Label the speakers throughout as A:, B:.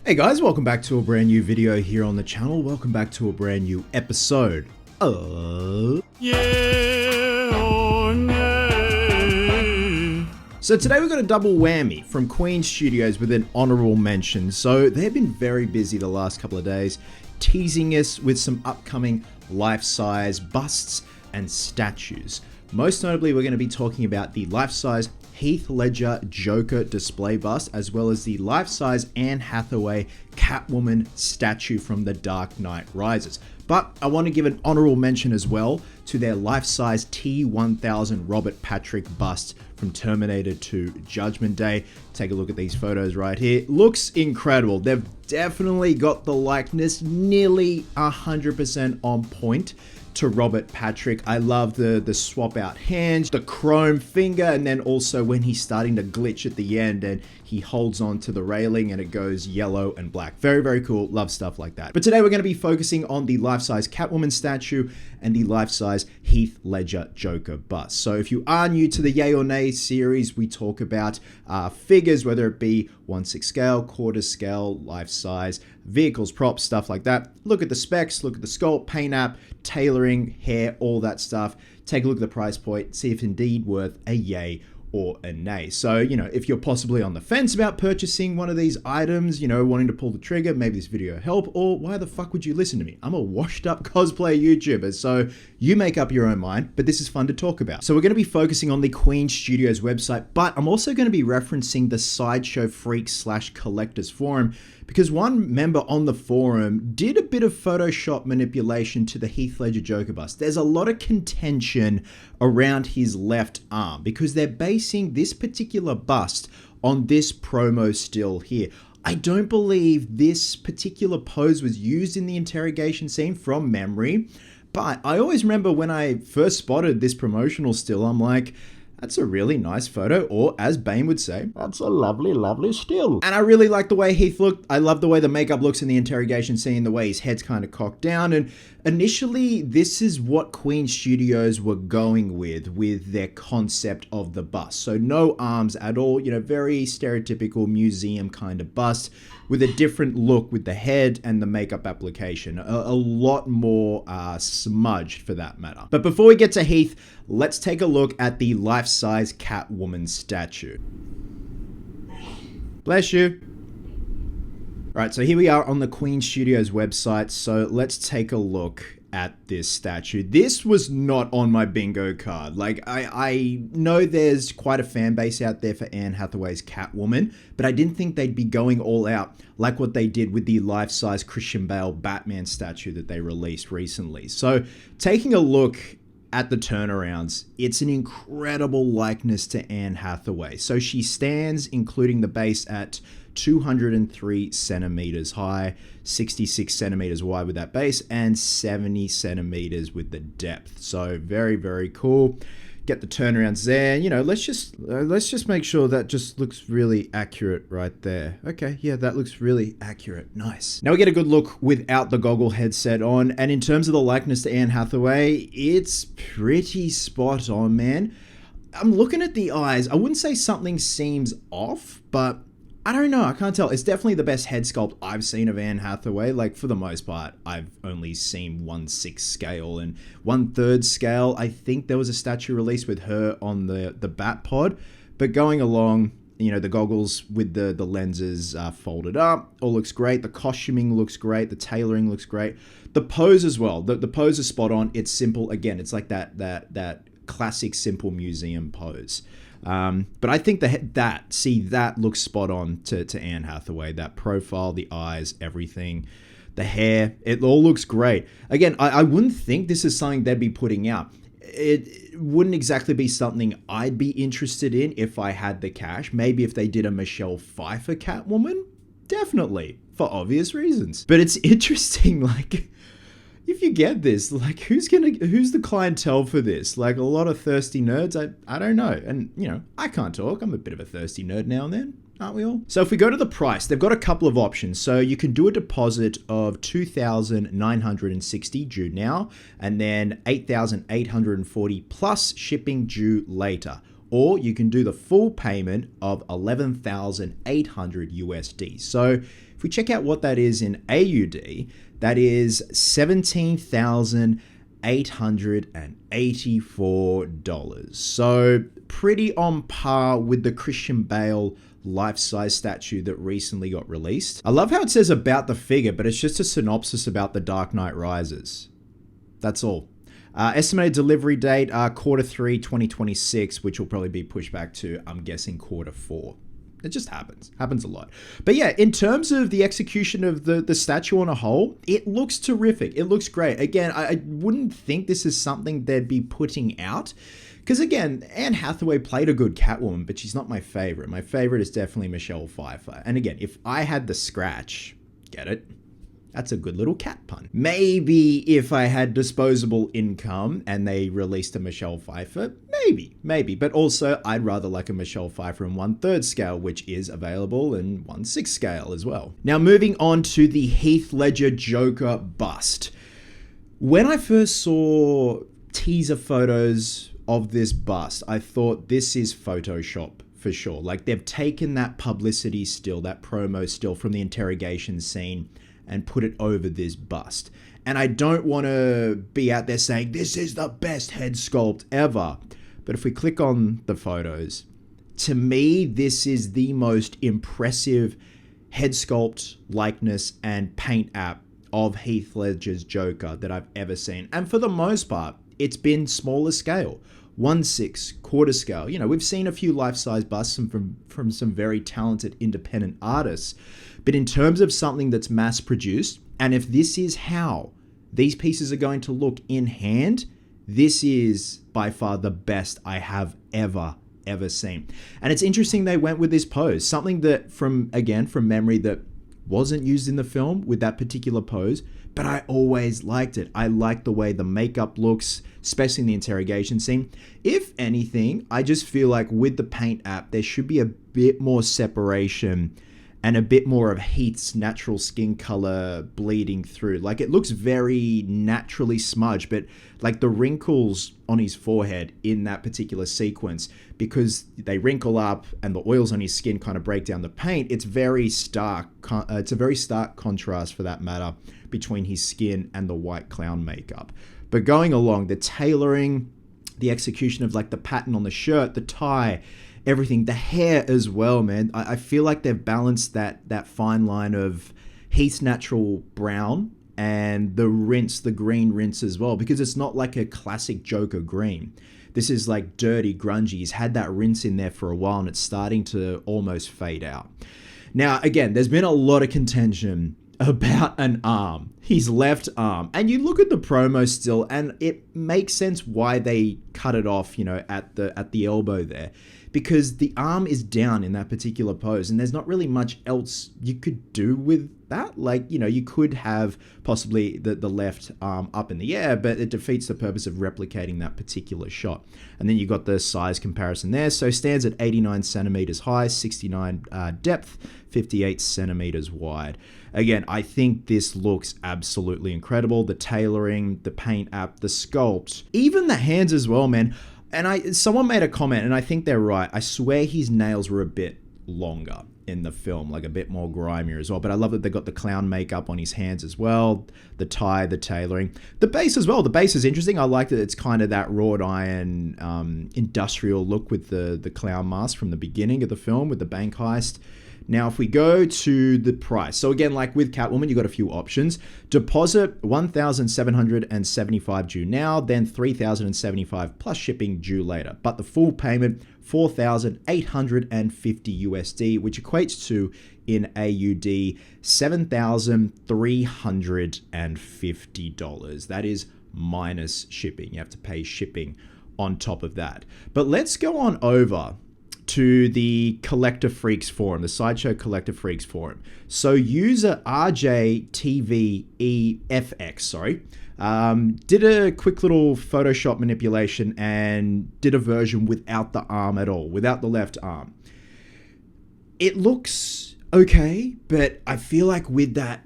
A: Hey guys, welcome back to a brand new video here on the channel. Welcome back to a brand new episode of Yeah or Nay. So today we've got a double whammy from Queen Studios with an honorable mention. So they've been very busy the last couple of days, teasing us with some upcoming life-size busts and statues. Most notably, we're going to be talking about the life-size Heath Ledger Joker display bust, as well as the life-size Anne Hathaway Catwoman statue from The Dark Knight Rises. But I want to give an honorable mention as well to their life-size T-1000 Robert Patrick bust from Terminator 2 Judgment Day. Take a look at these photos right here. Looks incredible. They've definitely got the likeness nearly 100% on point to Robert Patrick. I love the swap out hands, the chrome finger, and then also when he's starting to glitch at the end and he holds on to the railing and it goes yellow and black. Very, very cool. Love stuff like that. But today we're going to be focusing on the life-size Catwoman statue and the life-size Heath Ledger Joker bust. So if you are new to the Yay or Nay series, we talk about figures, whether it be 1/6 scale, quarter scale, life-size, vehicles, props, stuff like that. Look at the specs, look at the sculpt, paint app, tailoring, hair, all that stuff. Take a look at the price point, see if indeed worth a yay or a nay. So, if you're possibly on the fence about purchasing one of these items, wanting to pull the trigger, maybe this video will help, or why the fuck would you listen to me? I'm a washed up cosplay YouTuber, so you make up your own mind, but this is fun to talk about. So we're going to be focusing on the Queen Studios website, but I'm also going to be referencing the Sideshow Freaks / Collectors forum, because one member on the forum did a bit of Photoshop manipulation to the Heath Ledger Joker bust. There's a lot of contention around his left arm because they're basing this particular bust on this promo still here. I don't believe this particular pose was used in the interrogation scene from memory, but I always remember when I first spotted this promotional still, I'm like, that's a really nice photo, or as Bane would say, that's a lovely, lovely still. And I really like the way Heath looked. I love the way the makeup looks in the interrogation scene, the way his head's kind of cocked down. And initially, this is what Queen Studios were going with their concept of the bust. So no arms at all, very stereotypical museum kind of bust with a different look with the head and the makeup application. A lot more smudged for that matter. But before we get to Heath, let's take a look at the life-size Catwoman statue. Bless you. Right, so here we are on the Queen Studios website. So let's take a look at this statue. This was not on my bingo card. Like, I know there's quite a fan base out there for Anne Hathaway's Catwoman, but I didn't think they'd be going all out like what they did with the life-size Christian Bale Batman statue that they released recently. So taking a look at the turnarounds, it's an incredible likeness to Anne Hathaway. So she stands, including the base, at 203 centimeters high, 66 centimeters wide with that base, and 70 centimeters with the depth. So very, very cool. Get the turnarounds there. Let's just make sure that just looks really accurate right there. Okay, yeah, that looks really accurate. Nice. Now we get a good look without the goggle headset on, and in terms of the likeness to Anne Hathaway, it's pretty spot on, man. I'm looking at the eyes. I wouldn't say something seems off, but I don't know. I can't tell. It's definitely the best head sculpt I've seen of Anne Hathaway. Like, for the most part, I've only seen 1/6 scale and 1/3 scale. I think there was a statue released with her on the Bat Pod. But going along, the goggles with the lenses folded up, all looks great. The costuming looks great. The tailoring looks great. The pose as well. The pose is spot on. It's simple. Again, it's like that classic simple museum pose. But I think that looks spot on to Anne Hathaway. That profile, the eyes, everything, the hair, it all looks great. Again, I wouldn't think this is something they'd be putting out. It wouldn't exactly be something I'd be interested in if I had the cash. Maybe if they did a Michelle Pfeiffer Catwoman, definitely, for obvious reasons. But it's interesting, like, if you get this, like, who's the clientele for this? Like, a lot of thirsty nerds? I don't know. And, I can't talk. I'm a bit of a thirsty nerd now and then, aren't we all? So if we go to the price, they've got a couple of options. So you can do a deposit of $2,960 due now, and then $8,840 plus shipping due later. Or you can do the full payment of $11,800 USD. So If we check out what that is in AUD, that is $17,884. So pretty on par with the Christian Bale life-size statue that recently got released. I love how it says about the figure, but it's just a synopsis about The Dark Knight Rises. That's all. Estimated delivery date, Q3 2026, which will probably be pushed back to, I'm guessing, Q4. It just happens a lot. But yeah, in terms of the execution of the statue on a whole, it looks terrific. It looks great. Again, I wouldn't think this is something they'd be putting out. Because again, Anne Hathaway played a good Catwoman, but she's not my favorite. My favorite is definitely Michelle Pfeiffer. And again, if I had the scratch, get it? That's a good little cat pun. Maybe if I had disposable income and they released a Michelle Pfeiffer, maybe. But also, I'd rather like a Michelle Pfeiffer in 1/3 scale, which is available in 1/6 scale as well. Now, moving on to the Heath Ledger Joker bust. When I first saw teaser photos of this bust, I thought this is Photoshop for sure. Like, they've taken that publicity still, that promo still from the interrogation scene and put it over this bust. And I don't want to be out there saying this is the best head sculpt ever. But if we click on the photos, to me, this is the most impressive head sculpt, likeness, and paint app of Heath Ledger's Joker that I've ever seen. And for the most part, it's been smaller scale. 1/6, quarter scale. You know, we've seen a few life-size busts from some very talented independent artists. But in terms of something that's mass-produced, and if this is how these pieces are going to look in hand, this is by far the best I have ever seen. And it's interesting they went with this pose. Something that, from memory, that wasn't used in the film with that particular pose, but I always liked it. I like the way the makeup looks, especially in the interrogation scene. If anything, I just feel like with the paint app, there should be a bit more separation and a bit more of Heath's natural skin color bleeding through. Like, it looks very naturally smudged, but like the wrinkles on his forehead in that particular sequence, because they wrinkle up and the oils on his skin kind of break down the paint, it's very stark. It's a very stark contrast, for that matter, between his skin and the white clown makeup. But going along, the tailoring, the execution of like the pattern on the shirt, the tie, everything, the hair as well, man. I feel like they've balanced that fine line of Heath's natural brown and the green rinse as well, because it's not like a classic Joker green. This is like dirty, grungy. He's had that rinse in there for a while and it's starting to almost fade out. Now, again, there's been a lot of contention about an arm, his left arm. And you look at the promo still, and it makes sense why they cut it off, you know, at the elbow there. Because the arm is down in that particular pose, and there's not really much else you could do with that. Like, you know, you could have possibly the left arm up in the air, but it defeats the purpose of replicating that particular shot. And then you got the size comparison there. So stands at 89 centimeters high, 69 depth, 58 centimeters wide. Again, I think this looks absolutely incredible. The tailoring, the paint app, the sculpt, even the hands as well, man. And someone made a comment, and I think they're right. I swear his nails were a bit longer in the film, like a bit more grimier as well. But I love that they got the clown makeup on his hands as well, the tie, the tailoring, the base as well. The base is interesting. I like that it's kind of that wrought iron industrial look with the clown mask from the beginning of the film with the bank heist. Now, if we go to the price, so again, like with Catwoman, you got a few options. Deposit $1,775 due now, then $3,075 plus shipping due later. But the full payment, $4,850 USD, which equates to in AUD $7,350. That is minus shipping. You have to pay shipping on top of that. But let's go on over to the Collector Freaks forum, the Sideshow Collector Freaks forum. So user RJTVEFX, did a quick little Photoshop manipulation and did a version without the arm at all, without the left arm. It looks okay, but I feel like with that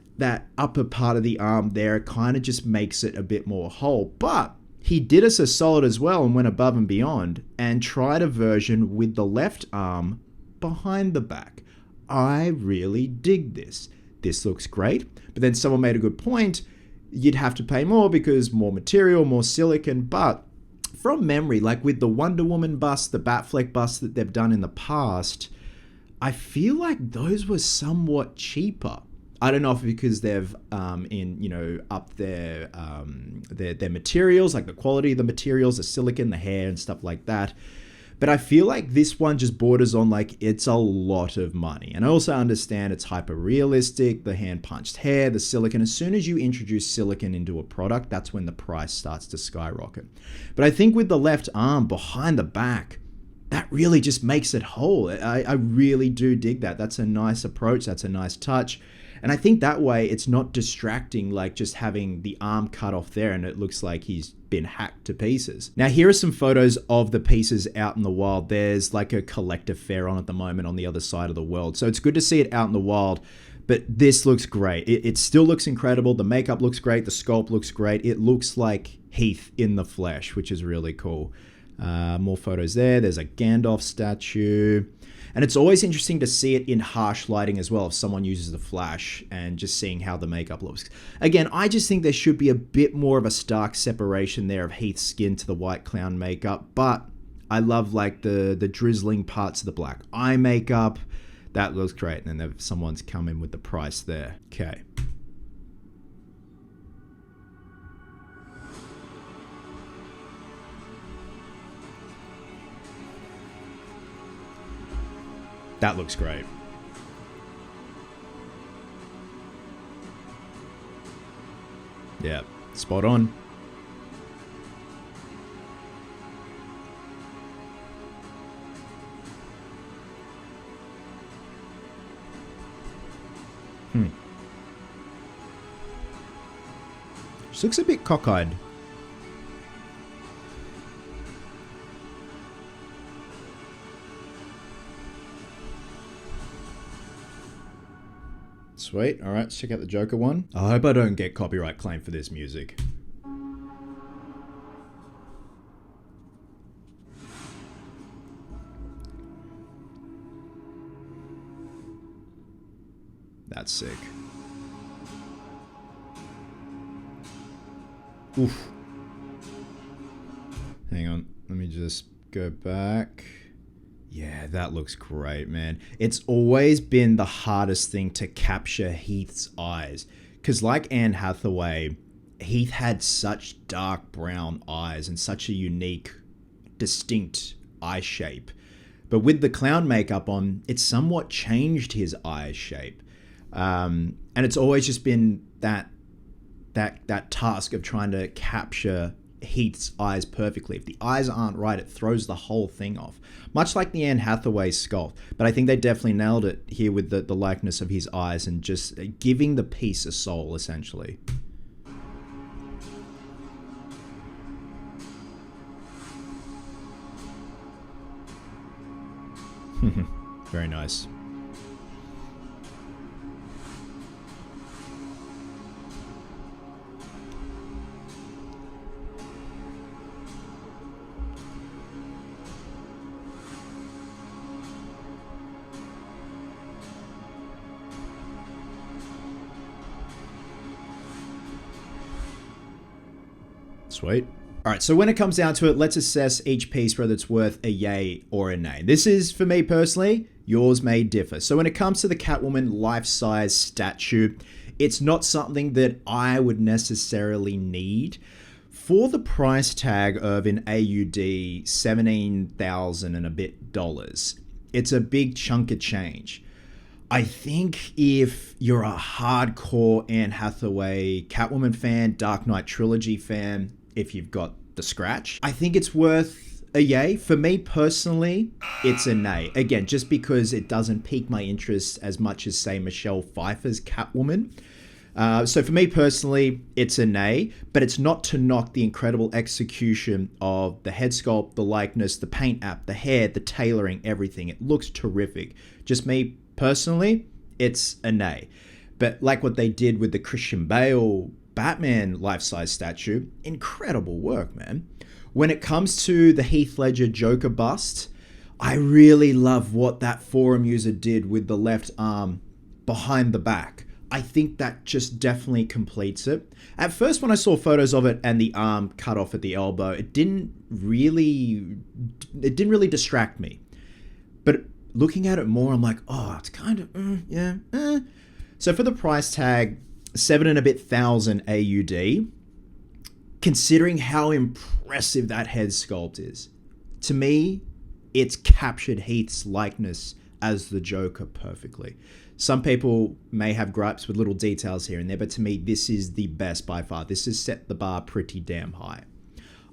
A: upper part of the arm there, it kind of just makes it a bit more whole. But he did us a solid as well and went above and beyond and tried a version with the left arm behind the back. I really dig this. this looks great. But then someone made a good point. You'd have to pay more because more material, more silicon. But from memory, like with the Wonder Woman bust, the Batfleck bust that they've done in the past, I feel like those were somewhat cheaper. I don't know if because they've upped their materials, like the quality of the materials, the silicon, the hair and stuff like that. But I feel like this one just borders on like it's a lot of money. And I also understand it's hyper realistic, the hand punched hair, the silicon. As soon as you introduce silicon into a product, that's when the price starts to skyrocket. But I think with the left arm behind the back, that really just makes it whole. I really do dig that. That's a nice approach. That's a nice touch. And I think that way it's not distracting like just having the arm cut off there and it looks like he's been hacked to pieces. Now here are some photos of the pieces out in the wild. There's like a collector fair on at the moment on the other side of the world. So it's good to see it out in the wild, but this looks great. It still looks incredible. The makeup looks great. The sculpt looks great. It looks like Heath in the flesh, which is really cool. More photos there. There's a Gandalf statue. And it's always interesting to see it in harsh lighting as well if someone uses the flash and just seeing how the makeup looks. Again, I just think there should be a bit more of a stark separation there of Heath's skin to the white clown makeup, but I love like the drizzling parts of the black eye makeup. That looks great. And then someone's come in with the price there. Okay. That looks great. Yeah, spot on. She looks a bit cockeyed. Sweet. All right, let's check out the Joker one. I hope I don't get copyright claim for this music. That's sick. Oof. Hang on. Let me just go back. Yeah, that looks great, man. It's always been the hardest thing to capture Heath's eyes. Because like Anne Hathaway, Heath had such dark brown eyes and such a unique, distinct eye shape. But with the clown makeup on, it somewhat changed his eye shape. And it's always just been that task of trying to capture Heath's eyes perfectly. If the eyes aren't right, it throws the whole thing off. Much like the Anne Hathaway sculpt. But I think they definitely nailed it here with the likeness of his eyes and just giving the piece a soul, essentially. Very nice. Sweet. All right, so when it comes down to it, let's assess each piece, whether it's worth a yay or a nay. This is, for me personally, yours may differ. So when it comes to the Catwoman life-size statue, it's not something that I would necessarily need. For the price tag of an AUD 17,000 and a bit dollars, it's a big chunk of change. I think if you're a hardcore Anne Hathaway Catwoman fan, Dark Knight Trilogy fan, if you've got the scratch, I think it's worth a yay. For me personally, it's a nay. Again, just because it doesn't pique my interest as much as, say, Michelle Pfeiffer's Catwoman. So for me personally, it's a nay, but it's not to knock the incredible execution of the head sculpt, the likeness, the paint app, the hair, the tailoring, everything. It looks terrific. Just me personally, it's a nay. But like what they did with the Christian Bale Batman life-size statue, incredible work, man. When it comes to the Heath Ledger Joker bust, I really love what that forum user did with the left arm behind the back. I think that just definitely completes it. At first, when I saw photos of it and the arm cut off at the elbow, it didn't really distract me. But looking at it more, I'm like, oh, it's kind of, So for the price tag, 7 and a bit thousand AUD, considering how impressive that head sculpt is, to me, it's captured Heath's likeness as the Joker perfectly. Some people may have gripes with little details here and there, but to me, this is the best by far. This has set the bar pretty damn high.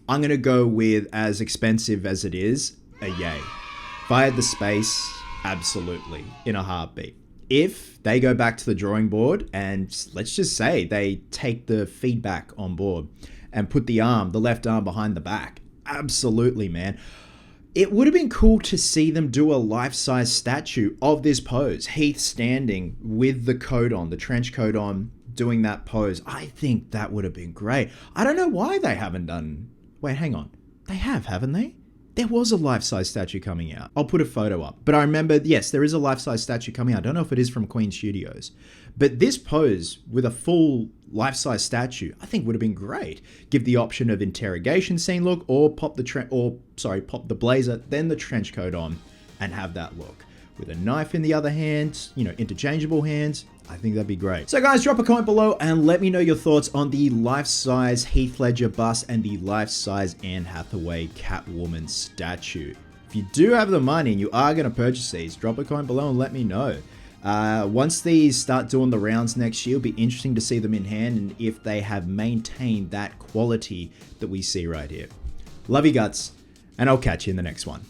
A: I'm going to go with, as expensive as it is, a yay. If I had the space, absolutely, in a heartbeat. If they go back to the drawing board and let's just say they take the feedback on board and put the left arm behind the back, absolutely, man. It would have been cool to see them do a life-size statue of this pose. Heath standing with the coat on, the trench coat on, doing that pose. I think that would have been great. I don't know why they haven't done... Wait, hang on. They have, haven't they? There was a life-size statue coming out. I'll put a photo up. But I remember, yes, there is a life-size statue coming out. I don't know if it is from Queen Studios. But this pose with a full life-size statue, I think would have been great. Give the option of interrogation scene look, or pop the blazer, then the trench coat on, and have that look. With a knife in the other hand, interchangeable hands. I think that'd be great. So guys, drop a comment below and let me know your thoughts on the life-size Heath Ledger bust and the life-size Anne Hathaway Catwoman statue. If you do have the money and you are going to purchase these, drop a comment below and let me know. Once these start doing the rounds next year, it'll be interesting to see them in hand and if they have maintained that quality that we see right here. Love you guts, and I'll catch you in the next one.